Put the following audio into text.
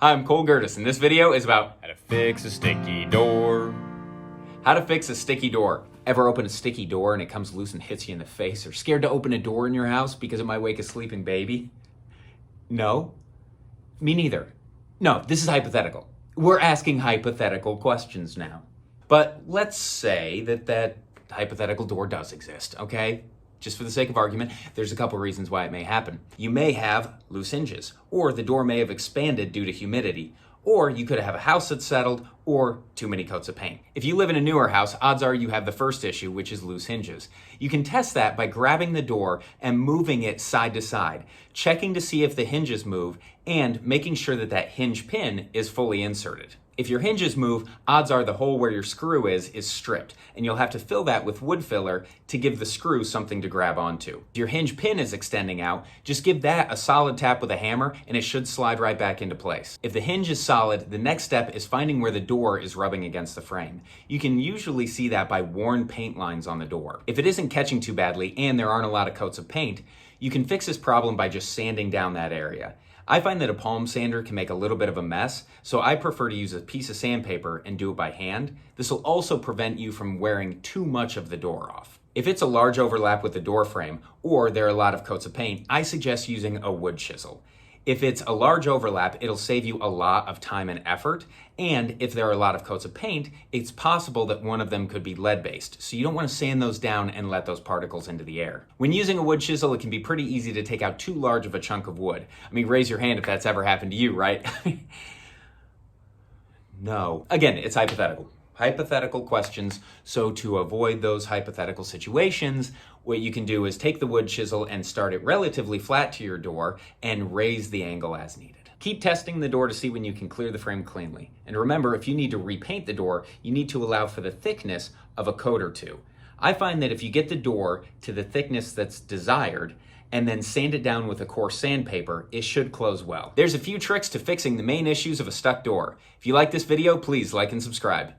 Hi, I'm Cole Gertis, and this video is about How to fix a sticky door. how to fix a sticky door. Ever open a sticky door and it comes loose and hits you in the face? Or scared to open a door in your house because it might wake a sleeping baby? No? Me neither. No, this is hypothetical. We're asking hypothetical questions now. But let's say that hypothetical door does exist, okay? Just for the sake of argument, there's a couple reasons why it may happen. You may have loose hinges, or the door may have expanded due to humidity, or you could have a house that's settled, or too many coats of paint. If you live in a newer house, odds are you have the first issue, which is loose hinges. You can test that by grabbing the door and moving it side to side, checking to see if the hinges move, and making sure that hinge pin is fully inserted. If your hinges move, odds are the hole where your screw is stripped, and you'll have to fill that with wood filler to give the screw something to grab onto. If your hinge pin is extending out, just give that a solid tap with a hammer and it should slide right back into place. If the hinge is solid, the next step is finding where the door is rubbing against the frame. You can usually see that by worn paint lines on the door. If it isn't catching too badly and there aren't a lot of coats of paint, you can fix this problem by just sanding down that area. I find that a palm sander can make a little bit of a mess, so I prefer to use a piece of sandpaper and do it by hand. This will also prevent you from wearing too much of the door off. If it's a large overlap with the door frame, or there are a lot of coats of paint, I suggest using a wood chisel. If it's a large overlap, it'll save you a lot of time and effort, and if there are a lot of coats of paint, it's possible that one of them could be lead-based, so you don't want to sand those down and let those particles into the air. When using a wood chisel, it can be pretty easy to take out too large of a chunk of wood. I mean, raise your hand if that's ever happened to you, right? No. Again, it's hypothetical. Hypothetical questions, so to avoid those hypothetical situations, what you can do is take the wood chisel and start it relatively flat to your door and raise the angle as needed. Keep testing the door to see when you can clear the frame cleanly. And remember, if you need to repaint the door, you need to allow for the thickness of a coat or two. I find that if you get the door to the thickness that's desired, and then sand it down with a coarse sandpaper, it should close well. There's a few tricks to fixing the main issues of a stuck door. If you like this video, please like and subscribe.